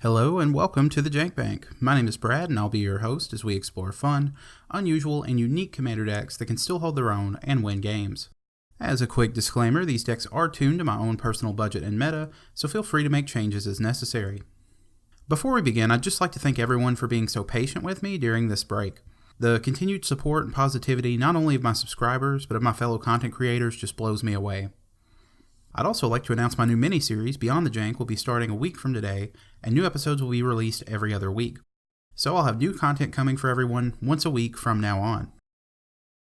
Hello and welcome to the Jank Bank. My name is Brad and I'll be your host as we explore fun, unusual, and unique commander decks that can still hold their own and win games. As a quick disclaimer, these decks are tuned to my own personal budget and meta, so feel free to make changes as necessary. Before we begin, I'd just like to thank everyone for being so patient with me during this break. The continued support and positivity not only of my subscribers, but of my fellow content creators just blows me away. I'd also like to announce my new mini-series, Beyond the Jank, will be starting a week from today, and new episodes will be released every other week. So I'll have new content coming for everyone once a week from now on.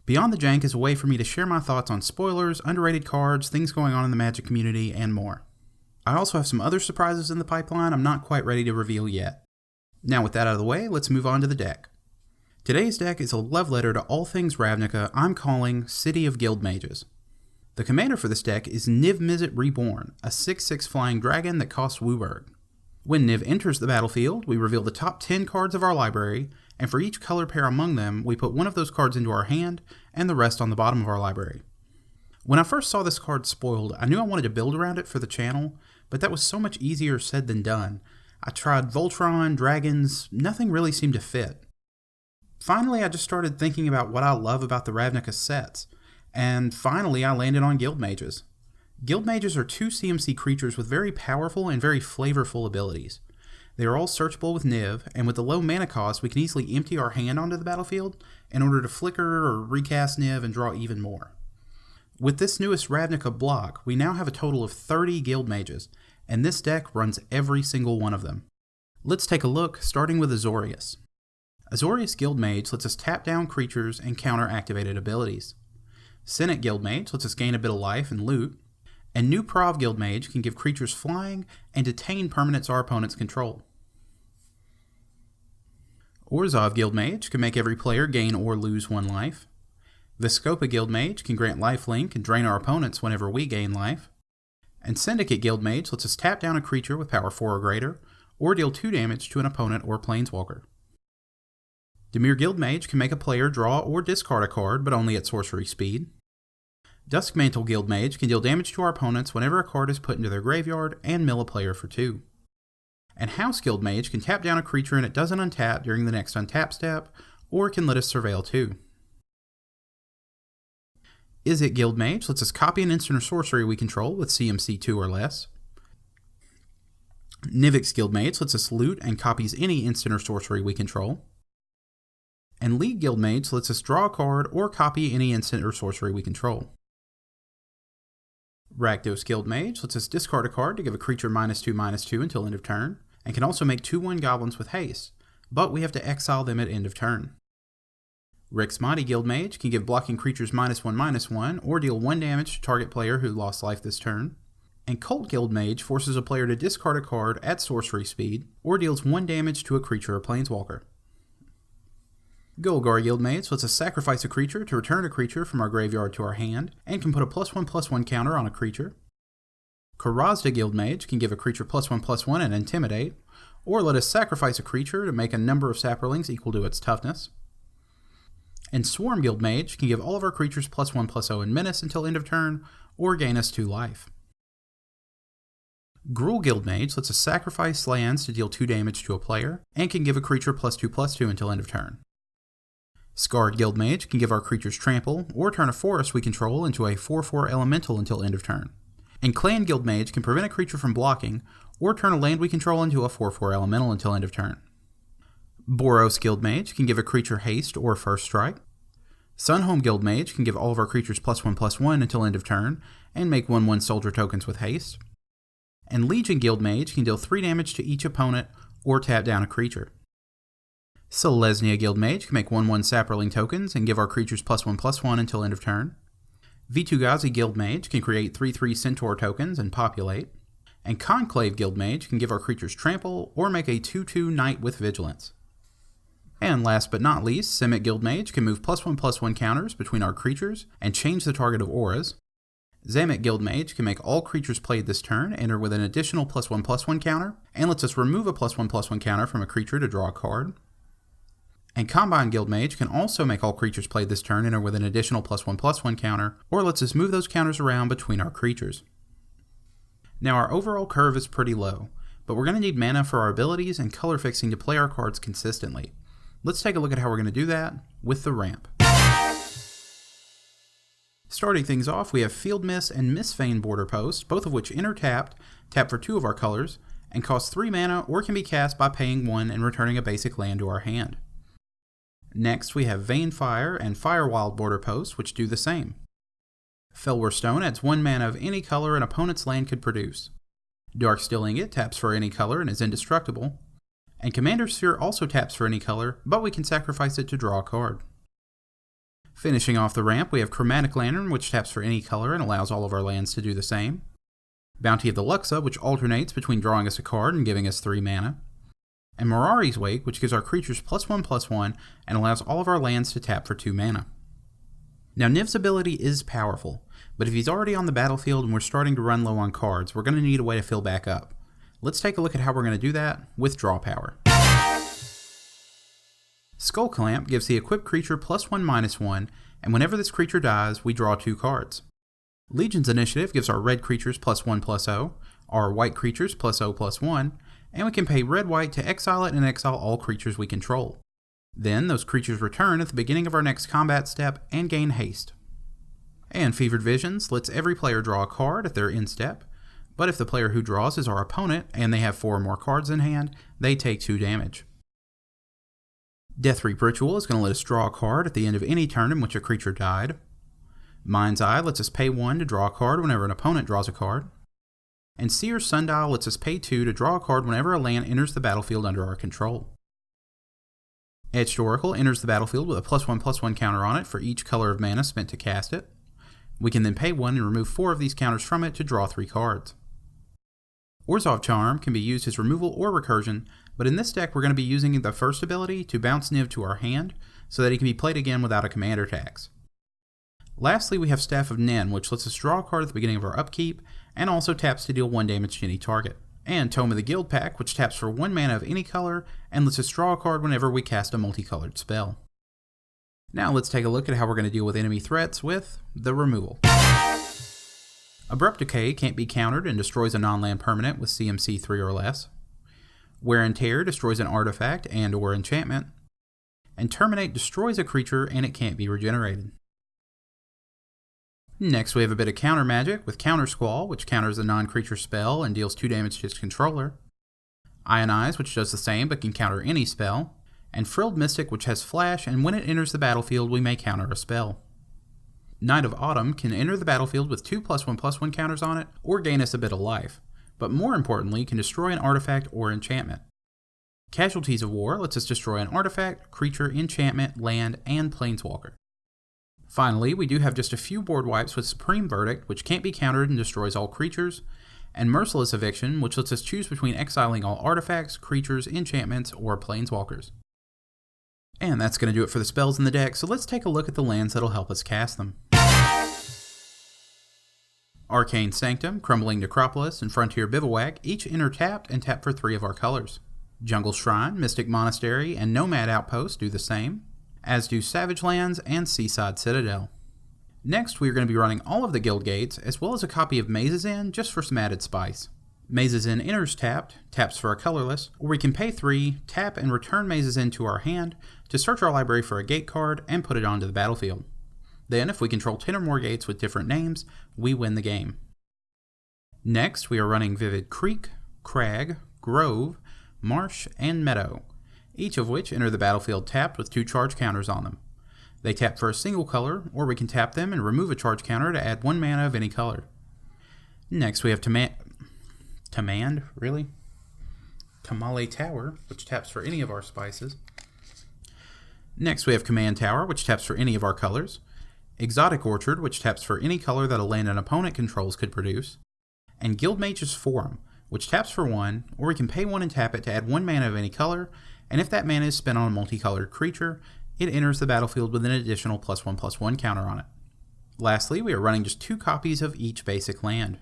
Beyond the Jank is a way for me to share my thoughts on spoilers, underrated cards, things going on in the Magic community, and more. I also have some other surprises in the pipeline I'm not quite ready to reveal yet. Now with that out of the way, let's move on to the deck. Today's deck is a love letter to all things Ravnica I'm calling City of Guildmages. The commander for this deck is Niv-Mizzet Reborn, a 6/6 flying dragon that costs WUBRG. When Niv enters the battlefield, we reveal the top 10 cards of our library, and for each color pair among them, we put one of those cards into our hand, and the rest on the bottom of our library. When I first saw this card spoiled, I knew I wanted to build around it for the channel, but that was so much easier said than done. I tried Voltron, dragons, nothing really seemed to fit. Finally, I just started thinking about what I love about the Ravnica sets, and finally I landed on Guildmages. Guildmages are 2 CMC creatures with very powerful and very flavorful abilities. They are all searchable with Niv, and with the low mana cost we can easily empty our hand onto the battlefield in order to flicker or recast Niv and draw even more. With this newest Ravnica block, we now have a total of 30 Guildmages, and this deck runs every single one of them. Let's take a look, starting with Azorius. Azorius Guildmage lets us tap down creatures and counter activated abilities. Senate Guildmage lets us gain a bit of life and loot, and New Prov Guildmage can give creatures flying and detain permanents our opponents control. Orzhov Guildmage can make every player gain or lose 1 life. Vizkopa Guildmage can grant lifelink and drain our opponents whenever we gain life. And Syndicate Guildmage lets us tap down a creature with power 4 or greater, or deal 2 damage to an opponent or planeswalker. Dimir Guildmage can make a player draw or discard a card, but only at sorcery speed. Duskmantle Guildmage can deal damage to our opponents whenever a card is put into their graveyard and mill a player for 2. And House Guildmage can tap down a creature and it doesn't untap during the next untap step, or can let us surveil 2. Izzet Guildmage lets us copy an instant or sorcery we control with CMC 2 or less. Nivix Guildmage lets us loot and copies any instant or sorcery we control. And League Guildmage lets us draw a card or copy any instant or sorcery we control. Rakdos Guildmage lets us discard a card to give a creature -2/-2 until end of turn, and can also make 2/1 goblins with haste, but we have to exile them at end of turn. Rix Mighty Guildmage can give blocking creatures -1/-1, or deal 1 damage to target player who lost life this turn. And Cult Guildmage forces a player to discard a card at sorcery speed, or deals 1 damage to a creature or planeswalker. Golgar Guildmage lets us sacrifice a creature to return a creature from our graveyard to our hand, and can put a +1/+1 counter on a creature. Karazda Guildmage can give a creature +1/+1 and intimidate, or let us sacrifice a creature to make a number of saprolings equal to its toughness. And Swarm Guildmage can give all of our creatures +1/+0 and menace until end of turn, or gain us 2 life. Gruul Guildmage lets us sacrifice lands to deal 2 damage to a player, and can give a creature +2/+2 until end of turn. Scarred Guildmage can give our creatures trample, or turn a forest we control into a 4/4 elemental until end of turn. And Clan Guildmage can prevent a creature from blocking, or turn a land we control into a 4/4 elemental until end of turn. Boros Guildmage can give a creature haste or first strike. Sunhome Guildmage can give all of our creatures +1/+1 until end of turn, and make 1/1 soldier tokens with haste. And Legion Guildmage can deal 3 damage to each opponent, or tap down a creature. Selesnya Guildmage can make 1/1 saproling tokens and give our creatures +1/+1 until end of turn. Vitu-Ghazi Guildmage can create 3/3 centaur tokens and populate. And Conclave Guildmage can give our creatures trample or make a 2/2 knight with vigilance. And last but not least, Simic Guildmage can move +1/+1 counters between our creatures and change the target of auras. Zamek Guildmage can make all creatures played this turn enter with an additional +1/+1 counter, and lets us remove a +1/+1 counter from a creature to draw a card. And Combine Guildmage can also make all creatures played this turn enter with an additional +1/+1 counter, or lets us move those counters around between our creatures. Now our overall curve is pretty low, but we're going to need mana for our abilities and color fixing to play our cards consistently. Let's take a look at how we're going to do that with the ramp. Starting things off, we have Field Miss and Mistvein Border Post, both of which enter tapped, tap for 2 of our colors, and cost 3 mana or can be cast by paying 1 and returning a basic land to our hand. Next, we have Vainfire and Firewild Border Post, which do the same. Felwar Stone adds 1 mana of any color an opponent's land could produce. Darksteel Ingot taps for any color and is indestructible. And Commander Sphere also taps for any color, but we can sacrifice it to draw a card. Finishing off the ramp, we have Chromatic Lantern, which taps for any color and allows all of our lands to do the same. Bounty of the Luxa, which alternates between drawing us a card and giving us 3 mana. And Mirari's Wake, which gives our creatures +1/+1 and allows all of our lands to tap for 2 mana. Now Niv's ability is powerful, but if he's already on the battlefield and we're starting to run low on cards, we're going to need a way to fill back up. Let's take a look at how we're going to do that with draw power. Skull Clamp gives the equipped creature +1/-1, and whenever this creature dies, we draw 2 cards. Legion's Initiative gives our red creatures +1/+0, our white creatures +0/+1, and we can pay red-white to exile it and exile all creatures we control. Then those creatures return at the beginning of our next combat step and gain haste. And Fevered Visions lets every player draw a card at their end step, but if the player who draws is our opponent and they have 4 or more cards in hand, they take 2 damage. Deathreap Ritual is going to let us draw a card at the end of any turn in which a creature died. Mind's Eye lets us pay 1 to draw a card whenever an opponent draws a card. And Seer's Sundial lets us pay 2 to draw a card whenever a land enters the battlefield under our control. Etched Oracle enters the battlefield with a +1/+1 counter on it for each color of mana spent to cast it. We can then pay 1 and remove 4 of these counters from it to draw 3 cards. Orzhov Charm can be used as removal or recursion, but in this deck we're going to be using the first ability to bounce Niv to our hand so that he can be played again without a commander tax. Lastly, we have Staff of Nen, which lets us draw a card at the beginning of our upkeep and also taps to deal 1 damage to any target. And Tome of the Guild Pack, which taps for 1 mana of any color and lets us draw a card whenever we cast a multicolored spell. Now let's take a look at how we're going to deal with enemy threats with the removal. Abrupt Decay can't be countered and destroys a non-land permanent with CMC 3 or less. Wear and Tear destroys an artifact and or enchantment. And Terminate destroys a creature and it can't be regenerated. Next we have a bit of counter magic with Counter Squall, which counters a non-creature spell and deals 2 damage to its controller. Ionize, which does the same but can counter any spell. And Frilled Mystic, which has flash, and when it enters the battlefield we may counter a spell. Knight of Autumn can enter the battlefield with 2 +1/+1 counters on it, or gain us a bit of life, but more importantly can destroy an artifact or enchantment. Casualties of War lets us destroy an artifact, creature, enchantment, land, and planeswalker. Finally, we do have just a few board wipes with Supreme Verdict, which can't be countered and destroys all creatures, and Merciless Eviction, which lets us choose between exiling all artifacts, creatures, enchantments, or planeswalkers. And that's going to do it for the spells in the deck, so let's take a look at the lands that'll help us cast them. Arcane Sanctum, Crumbling Necropolis, and Frontier Bivouac each enter tapped and tap for 3 of our colors. Jungle Shrine, Mystic Monastery, and Nomad Outpost do the same, as do Savage Lands and Seaside Citadel. Next, we are going to be running all of the Guild Gates, as well as a copy of Maze's Inn, just for some added spice. Maze's Inn enters tapped, taps for a colorless, or we can pay 3, tap and return Maze's Inn to our hand to search our library for a gate card and put it onto the battlefield. Then, if we control 10 or more gates with different names, we win the game. Next, we are running Vivid Creek, Crag, Grove, Marsh, and Meadow, each of which enter the battlefield tapped with 2 charge counters on them. They tap for a single color, or we can tap them and remove a charge counter to add 1 mana of any color. Next, we have Tamale Tower, which taps for any of our spices. Next, we have Command Tower, which taps for any of our colors. Exotic Orchard, which taps for any color that a land an opponent controls could produce. And Guildmage's Forum, which taps for 1, or we can pay 1 and tap it to add 1 mana of any color, and if that mana is spent on a multicolored creature, it enters the battlefield with an additional +1/+1 counter on it. Lastly, we are running just 2 copies of each basic land.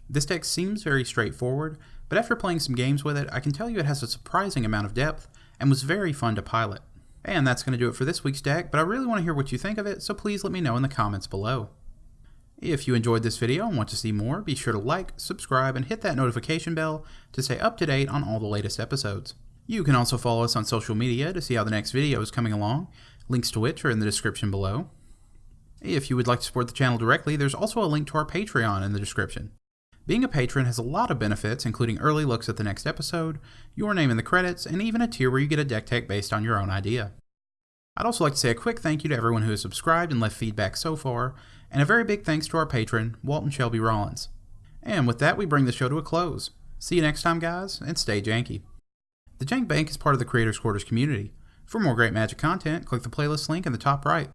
This deck seems very straightforward, but after playing some games with it, I can tell you it has a surprising amount of depth and was very fun to pilot. And that's going to do it for this week's deck, but I really want to hear what you think of it, so please let me know in the comments below. If you enjoyed this video and want to see more, be sure to like, subscribe, and hit that notification bell to stay up to date on all the latest episodes. You can also follow us on social media to see how the next video is coming along. Links to which are in the description below. If you would like to support the channel directly, there's also a link to our Patreon in the description. Being a patron has a lot of benefits, including early looks at the next episode, your name in the credits, and even a tier where you get a deck tech based on your own idea. I'd also like to say a quick thank you to everyone who has subscribed and left feedback so far, and a very big thanks to our patron, Walton Shelby Rollins. And with that, we bring the show to a close. See you next time, guys, and stay janky. The Jank Bank is part of the Creators Quarters community. For more great Magic content, click the playlist link in the top right.